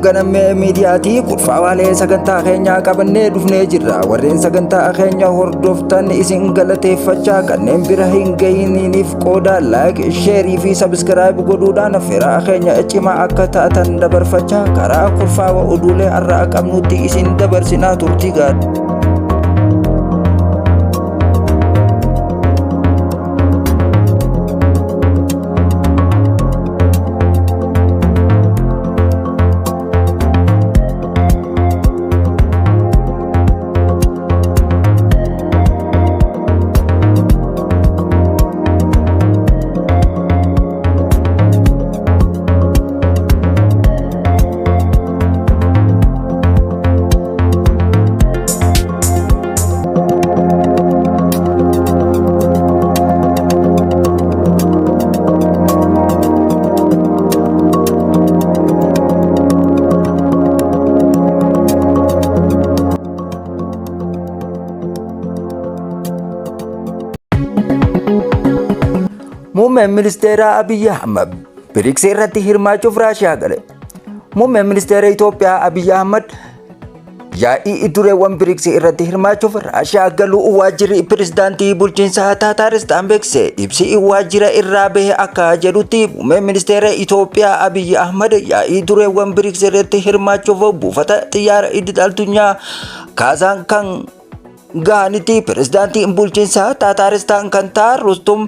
ganame miidiyaati kurfaawaalee sagantaa keenyaa qabannee dhufnee jirra. Warreen sagantaa keenya hordoftan isin galateeffachaa kanneen bira hin gahiniif qooda like, share fi subscribe godhuudhaan affeeraa keenya cimaa akka taatan dabarfachaa karaa kurfaawa oduulee har'a qabnutti isin dabarsinaa turtii gaarii. Muummeen ministeera Abiy Ahmed BRICS irratti hirmaachuuf Raashiyaa gale. Muummeen ministeera Itoophiyaa Abiy Ahmed yaa'ii dureewwan BRICS irratti hirmaachuuf Raashiyaa galuu waajjirri pirezidaantii bulchiinsa Taataaristaan beeksise. Ibsi waajjira irraa bahe akka jedhutti muummeen ministeera Itoophiyaa Abiy Ahmed yaa'ii dureewwan BRICS irratti hirmaachuuf buufata xiyyaara idil-addunyaa Kaazaan kan gahanitti pirezidaantiin bulchiinsa Taataaristaan kan ta'an Rustum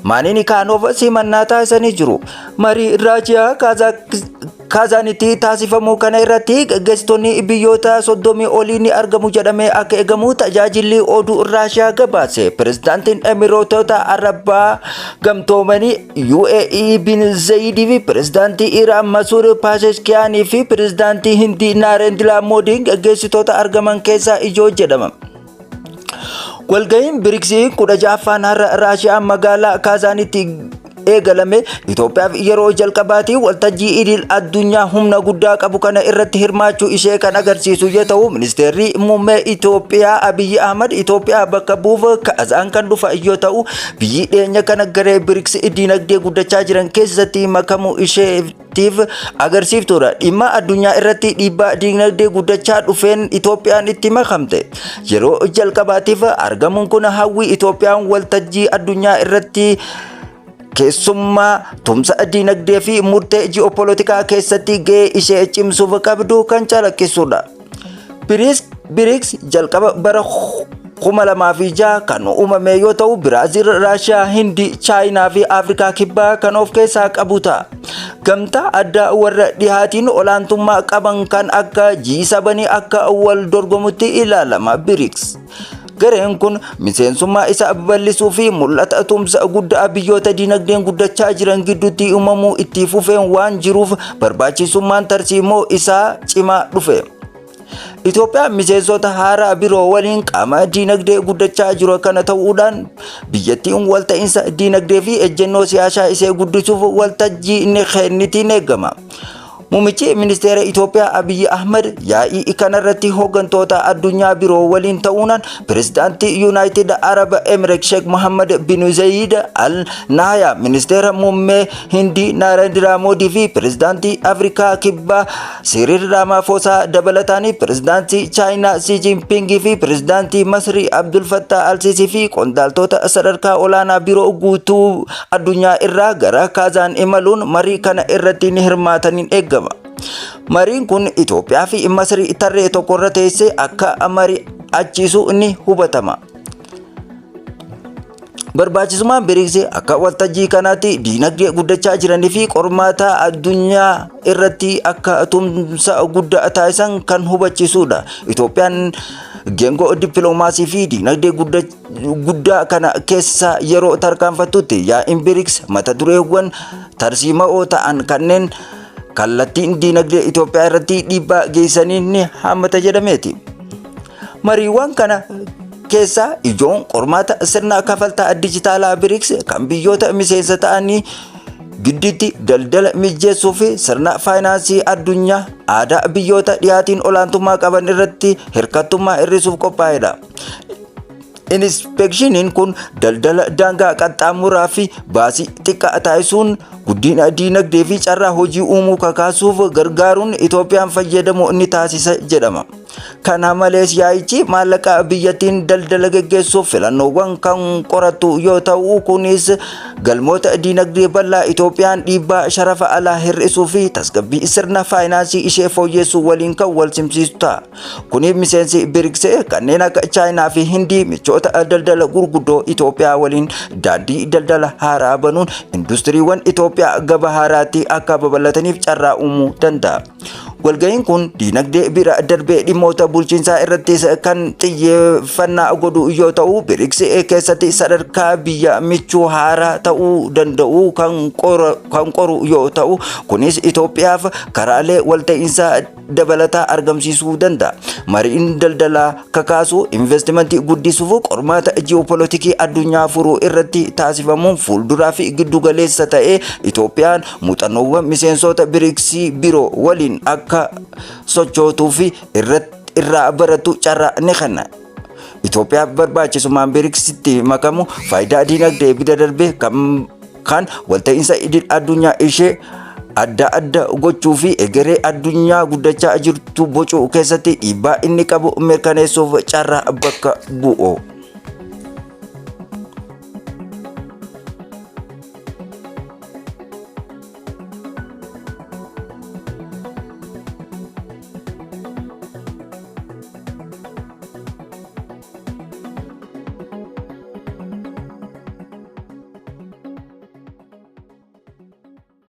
Maninikhaanov simannaa taasisanii jiru. Marii Raashiyaa Kaazaanitti taasifamu kana irratti gaggeessitoonni biyyoota 30 olii ni argamu jedhamee akka eegamu tajaajilli oduu Raashiyaa gabaase. Pirezidaantiin Emireetota Arabaa Gamtoomanii UAE bin Zayid fi pirezidaantii Iraan Masuud Pezeshkiyaanii fi pirezidaantii Hindii Narendra Moodiin gaggeessitoota argaman keessaa ijoo jedhama. Walgahiin BRICS 16ffaan har'a Raashiyaa magaalaa Kaazaanitti eegalame. Itoophiyaaf yeroo jalqabaatti waltajjii idil addunyaa humna guddaa qabu kana irratti hirmaachuu ishee kan agarsiisu yoo ta'u, ministeerri muummee Itoophiyaa Abiy Ahmed Itoophiyaa bakka bu'uuf Kaazaan kan dhufa yoo ta'u, biyyi dhiyeenya kana garee BRICS dinagdee guddachaa jiran keessatti makamuu isheetiif agarsiiftuudha. Dhimma addunyaa irratti dhiibbaa dinagdee guddachaa dhufeen Itoophiyaan itti makamte. Yeroo jalqabaatiif argamuun kun hawwii Itoophiyaan waltajjii addunyaa irratti keessummaa tumsa dinagdee fi murtee ji'opolitikaa keessatti gahee ishee cimsuuf qabdu kan calaqqisuudha. BRICS jalqaba bara 2006 kan uumame yoo ta'u, Biraazil, Raashiyaa, Hindii, Chaayinaa fi Afrikaa kibbaa kan of keessaa qabu ta'a. Gamtaa addaa warra dhihaatiin olaantummaa qaban kan akka G7 akka wal dorgomutti ilaalama. BRICS gareen kun miseensummaa isa bal'isuu fi mul'ata tumsa guddaa biyyoota dinagdeen guddachaa jiran gidduutti uumamuu itti fufeen waan jiruuf barbaachisummaan tarsiimoo isaa cimaa dhufe. Itoophiyaan miseensota haaraa biroo waliin qaama dinagdee guddachaa jiru kana ta'uudhaan biyyattiin walta'iinsa dinagdee fi ejjennoo siyaasaa ishee guddisuuf waltajjii inni kennitiin eegama. Muummichi ministeera Itoophiyaa Abiy Ahmed yaa'ii kanarratti hooggantoota addunyaa biroo waliin ta'uudhaan pirezidaantii United Arab Emirates Sheikh Mohammed bin Zayed Al Nahyan, ministeera muummee Hindii Narendra Modi fi pirezidaantii Afrikaa kibbaa Cyril Ramaphosa dabalataan pirezidaantii Chaayinaa Xi Jinping fi pirezidaantii Masrii Abdul Fattah Al-Sisi fi qondaaltota sadarkaa olaanaa biroo guutuu addunyaa irraa gara Kaazaan imaluun marii kana irratti ni hirmaataniin eegama. Mariin kun Itoophiyaa fi Masrii tarree tokkorra teessee akka mari'achiisu ni hubatama. Barbaachisummaan BRICS akka waltajjii kanaatti dinagdee guddachaa jiranii fi qormaata addunyaa irratti akka tumsa guddaa taasisan kan hubachiisudha. Itoophiyaan geengoo dippiloomaasii fi dinagdee guddaa kana keessa yeroo tarkaanfattutti yaa'iin BRICS mata dureewwan tarsiimoo ta'an kanneen kallattiin dinagdee Itoophiyaa irratti dhiibbaa geessaniin ni hammata jedhameeti. Mariiwwan kana keessa ijoon qormaata sirna kafaltaa dijitaalaa BRICS kan biyyoota miseensa ta'anii gidduutti daldala mijeessuu fi sirna faayinaansii addunyaa aadaa biyyoota dhiyaatiin olaantummaa qaban irratti hirkattummaa hir'isuuf qophaa'edha. Inspeekshiniin kun daldala daangaa qaxxaamuraa fi baasii xiqqaa taasisuun guddina diinagdee fi carraa hojii uumuu kakaasuuf gargaaruun Itoophiyaan fayyadamu ni taasisa jedhama. Kana malees yaa'ichi maallaqa biyyattiin daldala geggeessuuf filannoowwan kan qoratu yoo ta'u, kunis galmoota diinagdee bal'aa Itoophiyaan dhiibbaa sharafa alaa hir'isuu fi tasgabbii sirna faayinaansii ishee fooyyessuu waliin kan wal simsiisu ta'a. Kunis miseensi BRICS kanneen akka Chaayinaa fi Hindii michoota daldala gurguddoo Itoophiyaa waliin daandii daldala haaraa banuun industiriiwwan Itoophiyaa gaba haaraatti akka babal'ataniif carraa uumuu danda'a. Walga'iin kun diinagdee bira darbee dhimmoota bulchiinsaa irrattis kan xiyyeeffannaa godhu yoo ta'u, BRICS keessatti sadarkaa biyya michuu haaraa ta'uu danda'u kan qoru yoo ta'u, kunis Itoophiyaaf karaalee walta'iinsaa dabalataa argamsiisuu danda'a. Mariin daldalaa kakaasu, investimentii guddisuuf qormaata ji'opolitikii addunyaa furuu irratti taasifamuun fuulduraa fi giddugaleessa ta'ee Itoophiyaan muuxannoowwan miseensota BRICS biroo waliin akka sochootuu fi irraa baratu carraa ni kenna. Itoophiyaa barbaachisummaan BRICSitti makamu faayidaa diinagdee bira darbee kan walta'iinsa idil addunyaa ishee adda gochuu fi egeree addunyaa guddachaa jirtu bocuu keessatti dhiibbaa inni qabu mirkaneessuuf carraa bakka bu'u.